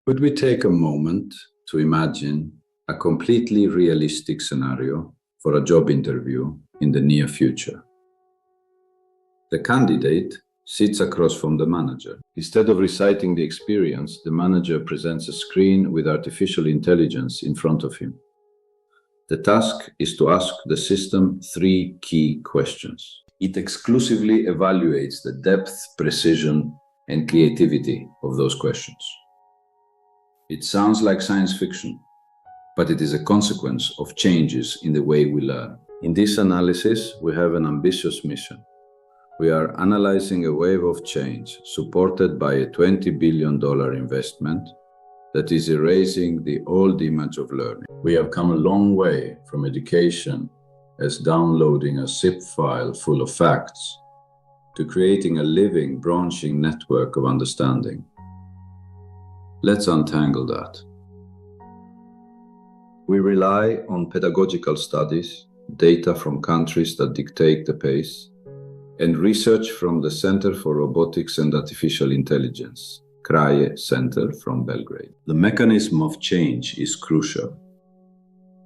Could we take a moment to imagine a completely realistic scenario for a job interview in the near future? The candidate sits across from the manager. Instead of reciting the experience, the manager presents a screen with artificial intelligence in front of him. The task is to ask the system 3 key questions. It exclusively evaluates the depth, precision, and creativity of those questions. It sounds like science fiction, but it is a consequence of changes in the way we learn. In this analysis, we have an ambitious mission. We are analyzing a wave of change supported by a $20 billion investment that is erasing the old image of learning. We have come a long way from education as downloading a zip file full of facts to creating a living, branching network of understanding. Let's untangle that. We rely on pedagogical studies, data from countries that dictate the pace, and research from the Center for Robotics and Artificial Intelligence, CRAE Center from Belgrade. The mechanism of change is crucial.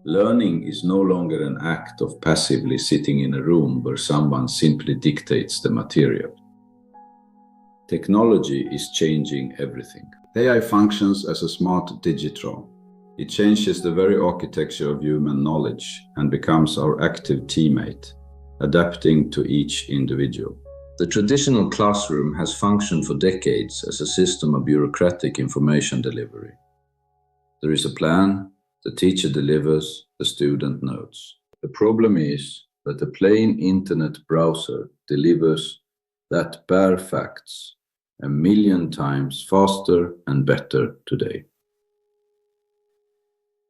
Learning is no longer an act of passively sitting in a room where someone simply dictates the material. Technology is changing everything. AI functions as a smart digitron. It changes the very architecture of human knowledge and becomes our active teammate, adapting to each individual. The traditional classroom has functioned for decades as a system of bureaucratic information delivery. There is a plan, the teacher delivers, the student notes. The problem is that the plain internet browser delivers that bare facts 1 million times faster and better today.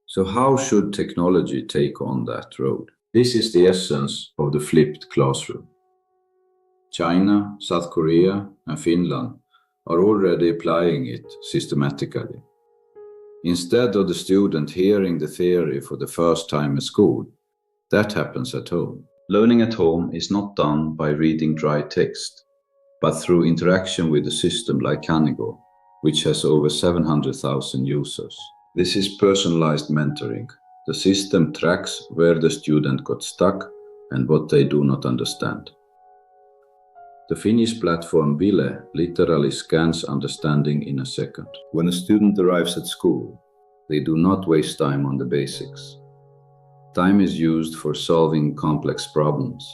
So how should technology take on that road? This is the essence of the flipped classroom. China, South Korea, and Finland are already applying it systematically. Instead of the student hearing the theory for the first time at school, that happens at home. Learning at home is not done by reading dry text, but through interaction with a system like Kanal, which has over 700,000 users. This is personalized mentoring. The system tracks where the student got stuck and what they do not understand. The Finnish platform Ville literally scans understanding in a second. When a student arrives at school, they do not waste time on the basics. Time is used for solving complex problems,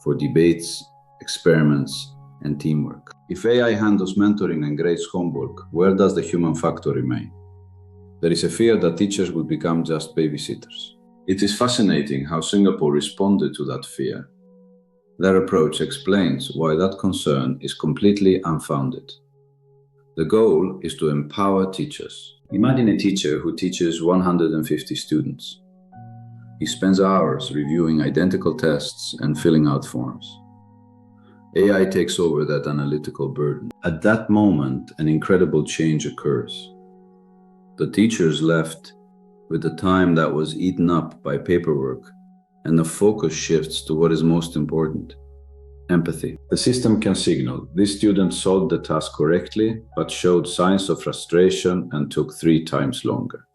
for debates, experiments, and teamwork. If AI handles mentoring and grades homework, where does the human factor remain? There is a fear that teachers will become just babysitters. It is fascinating how Singapore responded to that fear. Their approach explains why that concern is completely unfounded. The goal is to empower teachers. Imagine a teacher who teaches 150 students. He spends hours reviewing identical tests and filling out forms. AI takes over that analytical burden. At that moment, an incredible change occurs. The teacher is left with the time that was eaten up by paperwork, and the focus shifts to what is most important: empathy. The system can signal, this student solved the task correctly, but showed signs of frustration and took 3 times longer.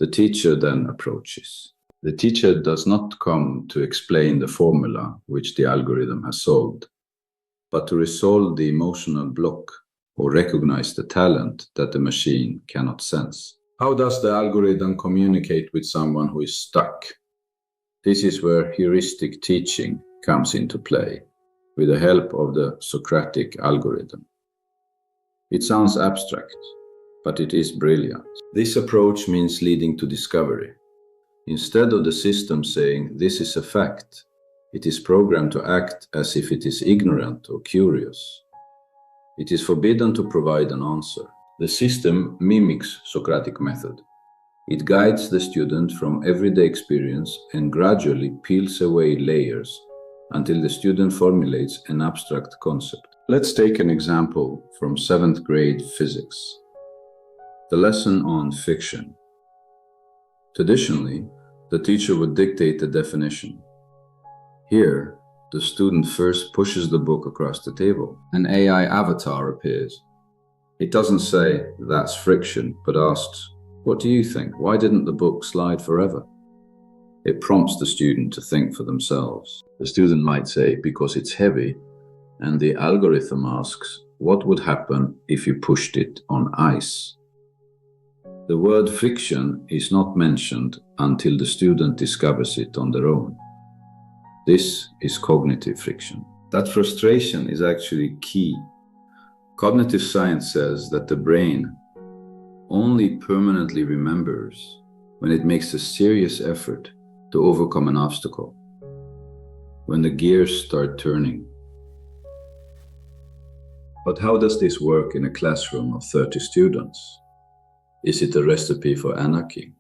The teacher then approaches. The teacher does not come to explain the formula which the algorithm has solved, but to resolve the emotional block or recognize the talent that the machine cannot sense. How does the algorithm communicate with someone who is stuck? This is where heuristic teaching comes into play, with the help of the Socratic algorithm. It sounds abstract, but it is brilliant. This approach means leading to discovery. Instead of the system saying, this is a fact, it is programmed to act as if it is ignorant or curious. It is forbidden to provide an answer. The system mimics Socratic method. It guides the student from everyday experience and gradually peels away layers until the student formulates an abstract concept. Let's take an example from 7th grade physics. The lesson on fiction. Traditionally, the teacher would dictate the definition. Here, the student first pushes the book across the table. An AI avatar appears. It doesn't say, that's friction, but asks, what do you think? Why didn't the book slide forever? It prompts the student to think for themselves. The student might say, because it's heavy, and the algorithm asks, what would happen if you pushed it on ice? The word friction is not mentioned until the student discovers it on their own. This is cognitive friction. That frustration is actually key. Cognitive science says that the brain only permanently remembers when it makes a serious effort to overcome an obstacle, when the gears start turning. But how does this work in a classroom of 30 students? Is it a recipe for anarchy?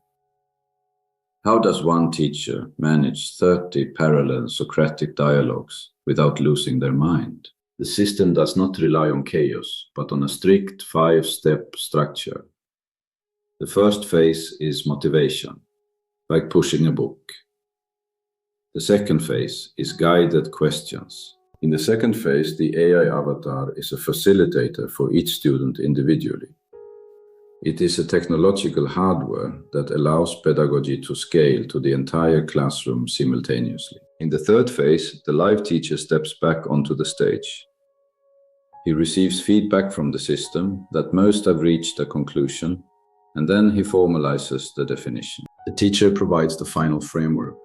How does one teacher manage 30 parallel Socratic dialogues without losing their mind? The system does not rely on chaos, but on a strict 5-step structure. The first phase is motivation, like pushing a book. The second phase is guided questions. In the second phase, the AI avatar is a facilitator for each student individually. It is a technological hardware that allows pedagogy to scale to the entire classroom simultaneously. In the third phase, the live teacher steps back onto the stage. He receives feedback from the system that most have reached a conclusion, and then he formalizes the definition. The teacher provides the final framework.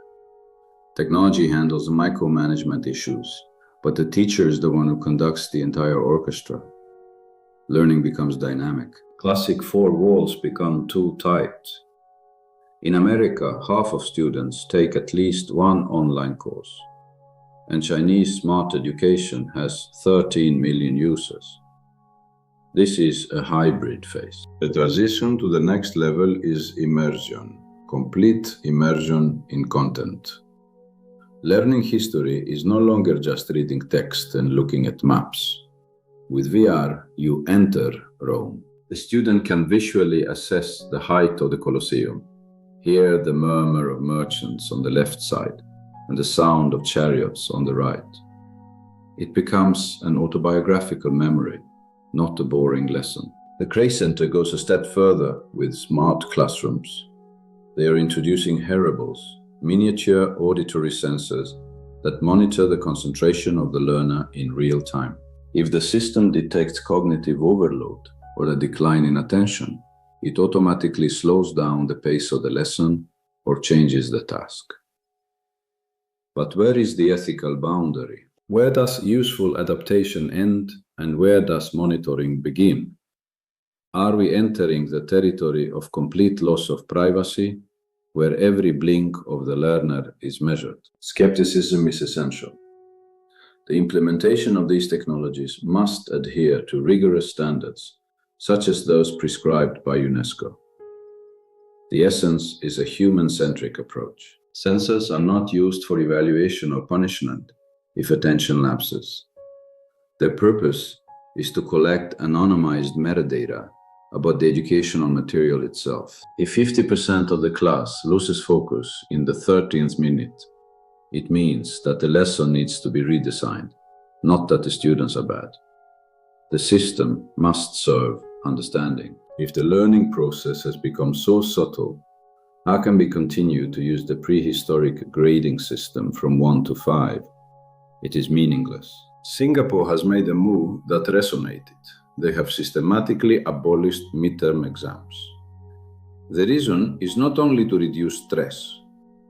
Technology handles the micromanagement issues, but the teacher is the one who conducts the entire orchestra. Learning becomes dynamic. Classic 4 walls become too tight. In America, half of students take at least one online course, and Chinese smart education has 13 million users. This is a hybrid phase. The transition to the next level is immersion, complete immersion in content. Learning history is no longer just reading text and looking at maps. With VR, you enter Rome. The student can visually assess the height of the Colosseum, hear the murmur of merchants on the left side, and the sound of chariots on the right. It becomes an autobiographical memory, not a boring lesson. The Cray Center goes a step further with smart classrooms. They are introducing hearables, miniature auditory sensors that monitor the concentration of the learner in real time. If the system detects cognitive overload or a decline in attention, it automatically slows down the pace of the lesson or changes the task. But where is the ethical boundary? Where does useful adaptation end and where does monitoring begin? Are we entering the territory of complete loss of privacy, where every blink of the learner is measured? Skepticism is essential. The implementation of these technologies must adhere to rigorous standards, such as those prescribed by UNESCO. The essence is a human-centric approach. Sensors are not used for evaluation or punishment if attention lapses. Their purpose is to collect anonymized metadata about the educational material itself. If 50% of the class loses focus in the 13th minute, it means that the lesson needs to be redesigned, not that the students are bad. The system must serve understanding. If the learning process has become so subtle, how can we continue to use the prehistoric grading system from 1 to 5? It is meaningless. Singapore has made a move that resonated. They have systematically abolished midterm exams. The reason is not only to reduce stress,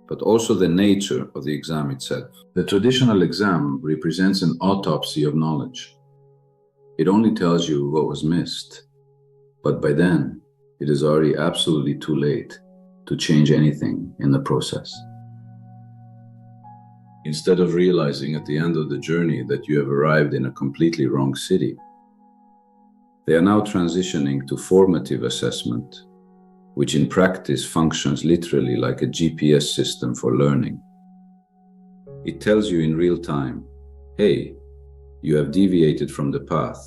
but also the nature of the exam itself. The traditional exam represents an autopsy of knowledge. It only tells you what was missed, but by then, it is already absolutely too late to change anything in the process. Instead of realizing at the end of the journey that you have arrived in a completely wrong city, they are now transitioning to formative assessment, which in practice functions literally like a GPS system for learning. It tells you in real time, hey, you have deviated from the path.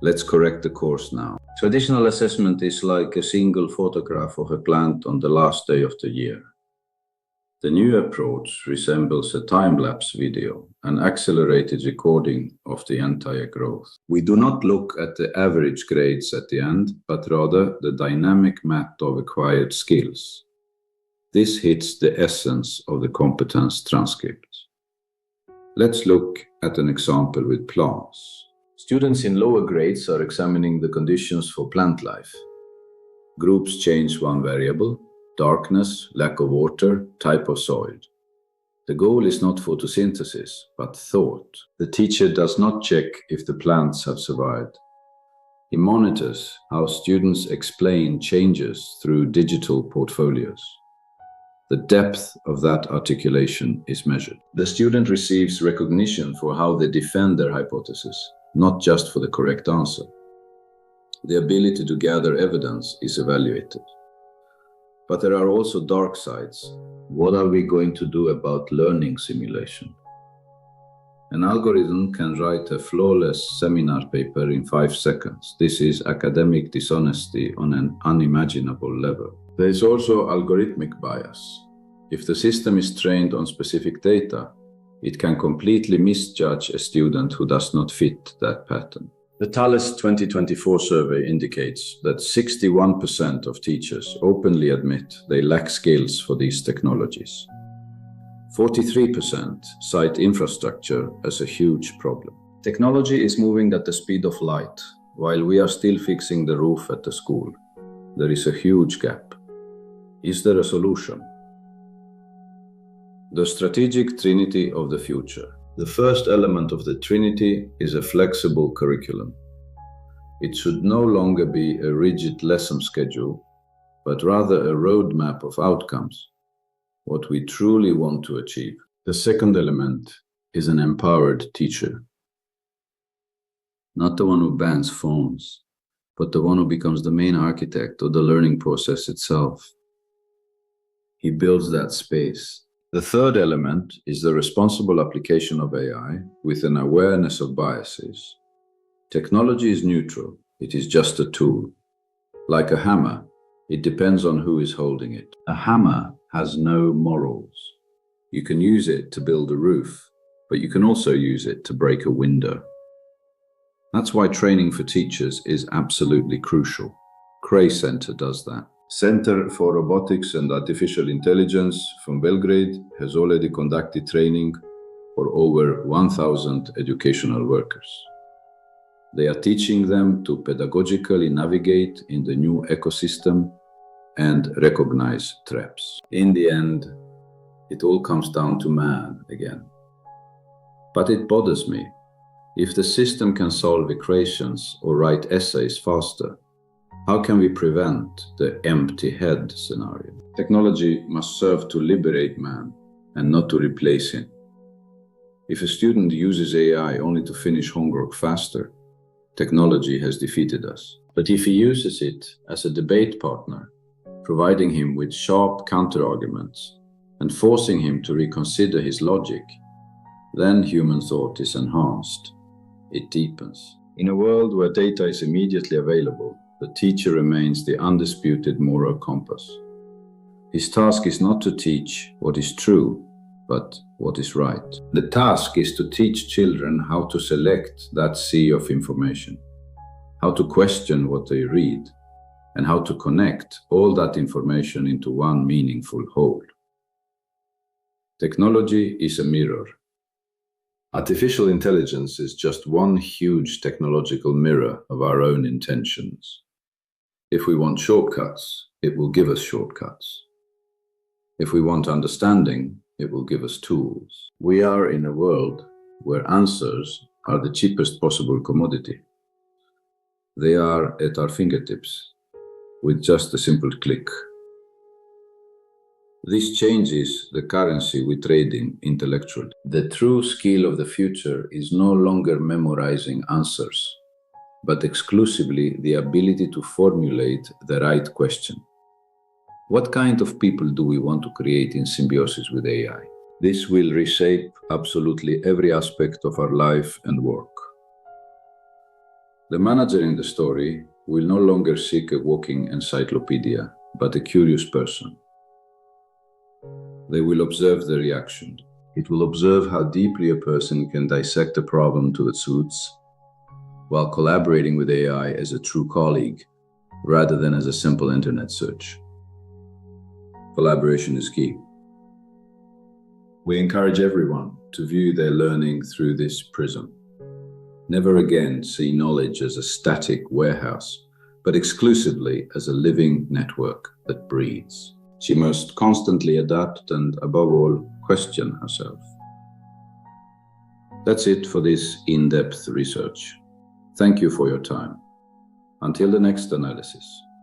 Let's correct the course now. Traditional assessment is like a single photograph of a plant on the last day of the year. The new approach resembles a time-lapse video, an accelerated recording of the entire growth. We do not look at the average grades at the end, but rather the dynamic map of acquired skills. This hits the essence of the competence transcript. Let's look at an example with plants. Students in lower grades are examining the conditions for plant life. Groups change one variable: darkness, lack of water, type of soil. The goal is not photosynthesis, but thought. The teacher does not check if the plants have survived. He monitors how students explain changes through digital portfolios. The depth of that articulation is measured. The student receives recognition for how they defend their hypothesis, not just for the correct answer. The ability to gather evidence is evaluated. But there are also dark sides. What are we going to do about learning simulation? An algorithm can write a flawless seminar paper in 5 seconds. This is academic dishonesty on an unimaginable level. There is also algorithmic bias. If the system is trained on specific data, it can completely misjudge a student who does not fit that pattern. The Thales 2024 survey indicates that 61% of teachers openly admit they lack skills for these technologies. 43% cite infrastructure as a huge problem. Technology is moving at the speed of light, while we are still fixing the roof at the school. There is a huge gap. Is there a solution? The strategic trinity of the future. The first element of the trinity is a flexible curriculum. It should no longer be a rigid lesson schedule, but rather a roadmap of outcomes, what we truly want to achieve. The second element is an empowered teacher. Not the one who bans phones, but the one who becomes the main architect of the learning process itself. He builds that space. The third element is the responsible application of AI with an awareness of biases. Technology is neutral. It is just a tool. Like a hammer, it depends on who is holding it. A hammer has no morals. You can use it to build a roof, but you can also use it to break a window. That's why training for teachers is absolutely crucial. Cray Center does that. Center for Robotics and Artificial Intelligence from Belgrade has already conducted training for over 1,000 educational workers. They are teaching them to pedagogically navigate in the new ecosystem and recognize traps. In the end, it all comes down to man again. But it bothers me. If the system can solve equations or write essays faster, how can we prevent the empty head scenario? Technology must serve to liberate man and not to replace him. If a student uses AI only to finish homework faster, technology has defeated us. But if he uses it as a debate partner, providing him with sharp counter-arguments and forcing him to reconsider his logic, then human thought is enhanced. It deepens. In a world where data is immediately available, the teacher remains the undisputed moral compass. His task is not to teach what is true, but what is right. The task is to teach children how to select that sea of information, how to question what they read, and how to connect all that information into one meaningful whole. Technology is a mirror. Artificial intelligence is just one huge technological mirror of our own intentions. If we want shortcuts, it will give us shortcuts. If we want understanding, it will give us tools. We are in a world where answers are the cheapest possible commodity. They are at our fingertips with just a simple click. This changes the currency we trade in intellectually. The true skill of the future is no longer memorizing answers, but exclusively the ability to formulate the right question. What kind of people do we want to create in symbiosis with AI? This will reshape absolutely every aspect of our life and work. The manager in the story will no longer seek a walking encyclopedia, but a curious person. They will observe the reaction. It will observe how deeply a person can dissect a problem to its roots, while collaborating with AI as a true colleague, rather than as a simple internet search. Collaboration is key. We encourage everyone to view their learning through this prism. Never again see knowledge as a static warehouse, but exclusively as a living network that breathes. She must constantly adapt and, above all, question herself. That's it for this in-depth research. Thank you for your time. Until the next analysis.